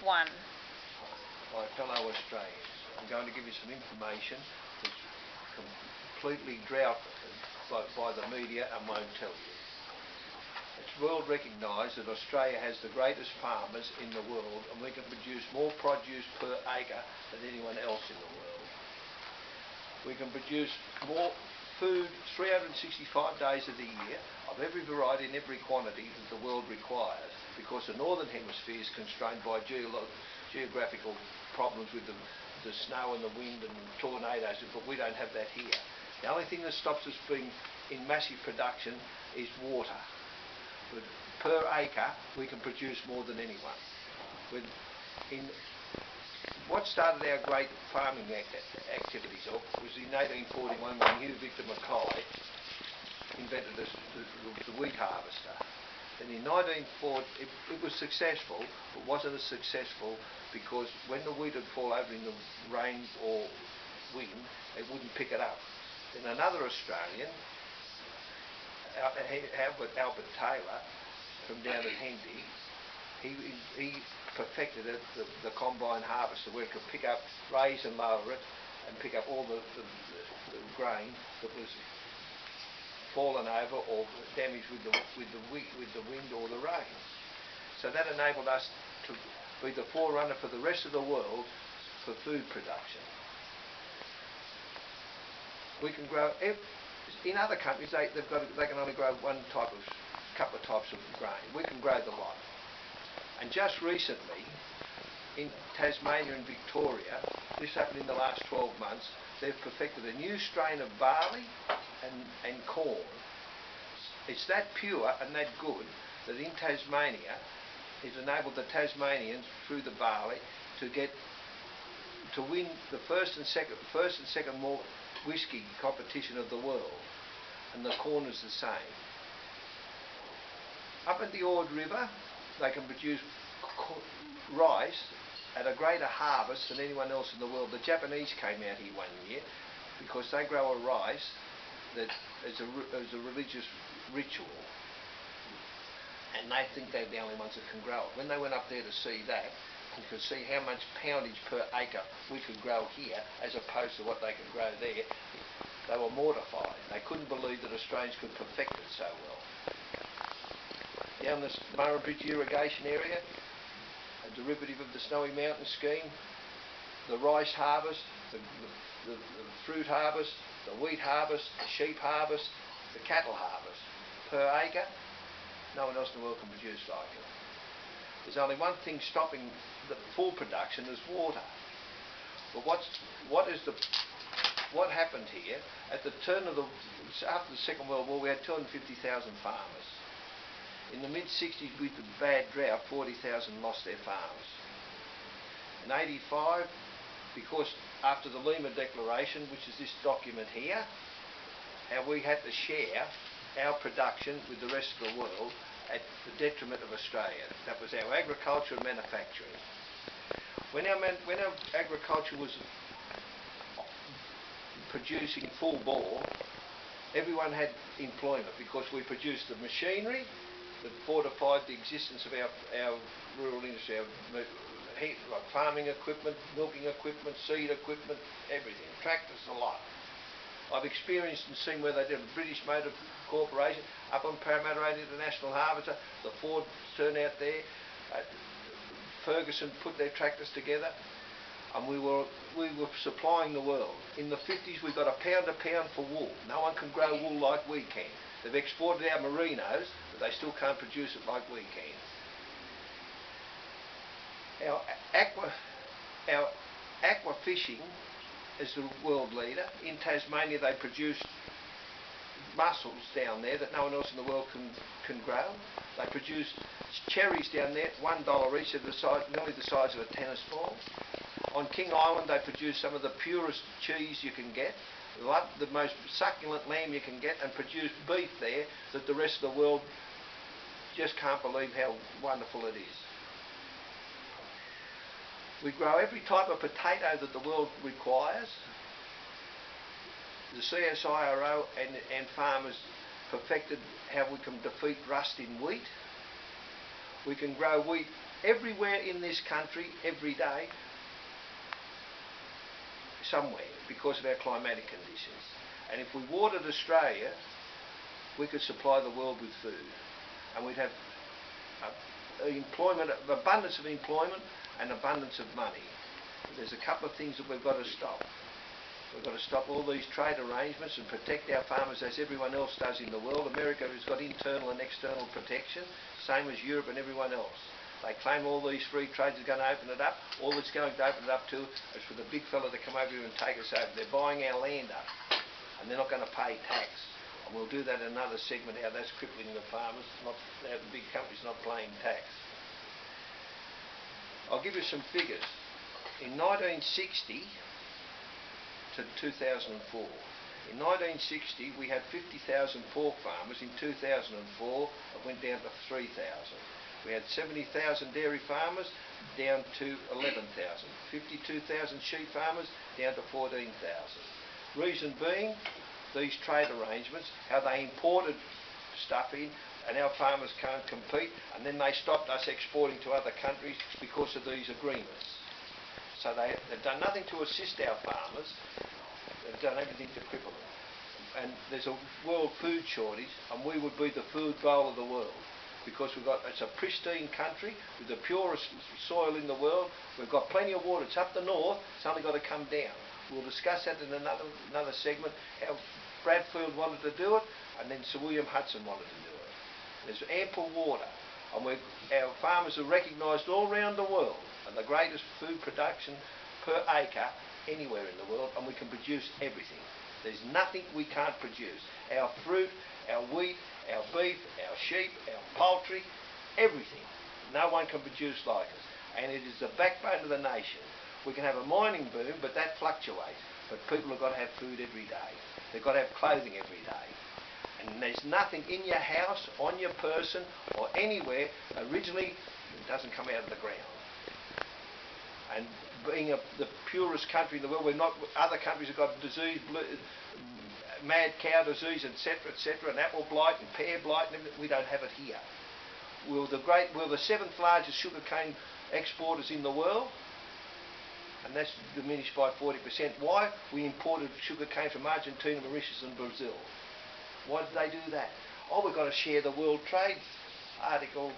one. My fellow Australians, I'm going to give you some information that's completely drought by the media and won't tell you. It's world recognised that Australia has the greatest farmers in the world, and we can produce more produce per acre than anyone else in the world. We can produce more food 365 days of the year of every variety and every quantity that the world requires, because the northern hemisphere is constrained by geographical problems with the snow and the wind and tornadoes, but we don't have that here. The only thing that stops us being in massive production is water. But per acre we can produce more than anyone. What started our great farming activities off was in 1841 when Hugh Victor Mackay invented the wheat harvester. And in 1940 it was successful, but wasn't as successful because when the wheat would fall over in the rain or wind, it wouldn't pick it up. Then another Australian, Albert Taylor, from down at Hendy, he perfected it, the combine harvester, where it could pick up, raise and lower it, and pick up all the grain that was fallen over or damaged with the wind or the rain. So that enabled us to be the forerunner for the rest of the world for food production. We can grow, in other countries they can only grow couple of types of grain. We can grow the lot. And just recently, in Tasmania and Victoria, this happened in the last 12 months, they've perfected a new strain of barley and corn. It's that pure and that good that in Tasmania, it's enabled the Tasmanians through the barley to win the first and second malt whisky competition of the world, and the corn is the same. Up at the Ord River, they can produce rice at a greater harvest than anyone else in the world. The Japanese came out here one year because they grow a rice that is a religious ritual, and they think they're the only ones that can grow it. When they went up there to see that and could see how much poundage per acre we could grow here as opposed to what they could grow there, they were mortified. They couldn't believe that Australians could perfect it so well. Down the Murray Bridge irrigation area, a derivative of the Snowy Mountain scheme, the rice harvest, the fruit harvest, the wheat harvest, the sheep harvest, the cattle harvest per acre, no one else in the world can produce like it. There's only one thing stopping the full production is water. But what happened here at the turn of after the Second World War, we had 250,000 farmers. In the mid-60s, with the bad drought, 40,000 lost their farms. In '85, because after the Lima Declaration, which is this document here, how we had to share our production with the rest of the world at the detriment of Australia. That was our agriculture and manufacturing. When our agriculture was producing full bore, everyone had employment because we produced the machinery that fortified the existence of our rural industry, like farming equipment, milking equipment, seed equipment, everything, tractors, a lot. I've experienced and seen where they did the British Motor Corporation up on Parramatta Road International Harvester, the Ford turn out there, Ferguson put their tractors together, and we were supplying the world. In the 50s we got a pound for wool. No one can grow wool like we can. They've exported our merinos, but they still can't produce it like we can. Our aqua fishing is the world leader. In Tasmania they produce mussels down there that no one else in the world can grow. They produce cherries down there, $1 each, nearly the size of a tennis ball. On King Island they produce some of the purest cheese you can get, the most succulent lamb you can get, and produce beef there that the rest of the world just can't believe how wonderful it is. We grow every type of potato that the world requires. The CSIRO and farmers perfected how we can defeat rust in wheat. We can grow wheat everywhere in this country, every day, somewhere, because of our climatic conditions. And if we watered Australia, we could supply the world with food, and we'd have employment, abundance of employment and abundance of money. There's a couple of things that we've got to stop. We've got to stop all these trade arrangements and protect our farmers as everyone else does in the world. America has got internal and external protection, same as Europe and everyone else. They claim all these free trades are going to open it up. All it's going to open it up to is for the big fella to come over here and take us over. They're buying our land up, and they're not going to pay tax. And we'll do that in another segment, how that's crippling the farmers, not the big companies not paying tax. I'll give you some figures. In 1960 to 2004. In 1960 we had 50,000 pork farmers. In 2004 it went down to 3,000. We had 70,000 dairy farmers, down to 11,000. 52,000 sheep farmers, down to 14,000. Reason being, these trade arrangements, how they imported stuff in, and our farmers can't compete, and then they stopped us exporting to other countries because of these agreements. So they've done nothing to assist our farmers, they've done everything to cripple them. And there's a world food shortage, and we would be the food bowl of the world, because it's a pristine country with the purest soil in the world. We've got plenty of water. It's up the north, it's only got to come down. We'll discuss that in another segment, how Bradfield wanted to do it, and then Sir William Hudson wanted to do it. There's ample water, and our farmers are recognised all around the world, and the greatest food production per acre anywhere in the world, and we can produce everything. There's nothing we can't produce. Our fruit, our wheat, our beef, our sheep, our poultry, everything. No one can produce like us, and it is the backbone of the nation. We can have a mining boom, but that fluctuates. But people have got to have food every day. They've got to have clothing every day. And there's nothing in your house, on your person, or anywhere, originally, it doesn't come out of the ground. And being the purest country in the world, other countries have got disease, mad cow disease, etc., and apple blight and pear blight, and everything. We don't have it here. We're the seventh largest sugarcane exporters in the world, and that's diminished by 40%. Why? We imported sugarcane from Argentina, Mauritius and Brazil. Why did they do that? Oh, we've got to share the World Trade Article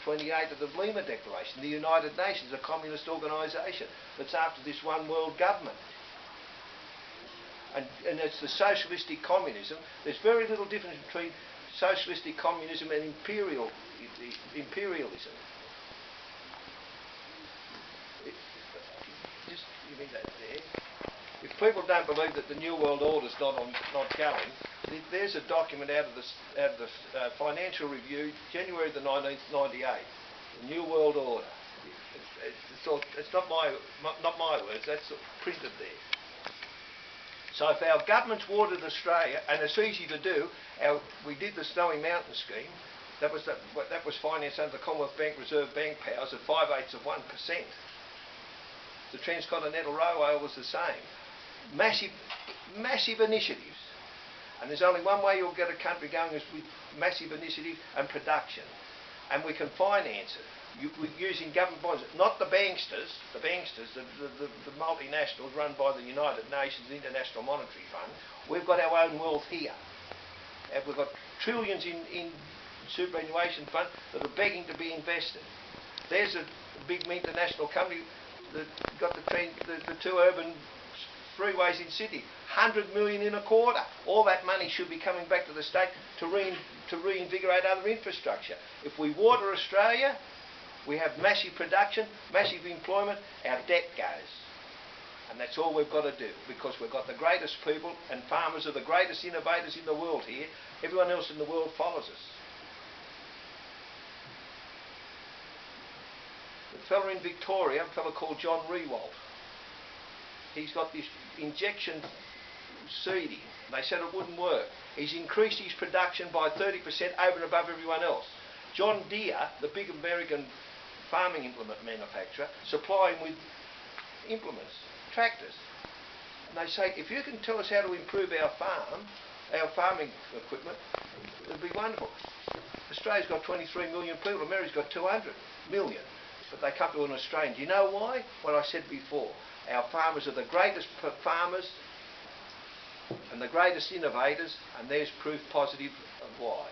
28 of the Lima Declaration. The United Nations, a communist organisation that's after this one world government. And it's the socialistic communism. There's very little difference between socialistic communism and imperialism. Just give me that there. If people don't believe that the New World Order's not going, there's a document out of the Financial Review, January the 19th, 98. The New World Order. It's not my words. That's printed there. So if our governments watered Australia, and it's easy to do, we did the Snowy Mountain scheme. That was financed under the Commonwealth Bank Reserve Bank powers at 5/8 of 1%. The Transcontinental Railway was the same. Massive initiatives. And there's only one way you'll get a country going is with massive initiative and production. And we can finance it using government bonds, not the banksters, the multinationals run by the United Nations International Monetary Fund. We've got our own wealth here. And we've got trillions in superannuation fund that are begging to be invested. There's a big international company that got the two urban freeways in Sydney, 100 million in a quarter. All that money should be coming back to the state to reinvigorate other infrastructure. If we water Australia, we have massive production, massive employment, our debt goes. And that's all we've got to do, because we've got the greatest people, and farmers are the greatest innovators in the world here. Everyone else in the world follows us. The fella in Victoria, a fella called John Rewalt, he's got this injection seeding. They said it wouldn't work. He's increased his production by 30% over and above everyone else. John Deere, the big American farming implement manufacturer, supply him with implements, tractors. And they say, if you can tell us how to improve our farm, our farming equipment, it'd be wonderful. Australia's got 23 million people, America's got 200 million. But they come to an Australian. Do you know why? What I said before. Our farmers are the greatest farmers and the greatest innovators, and there's proof positive of why.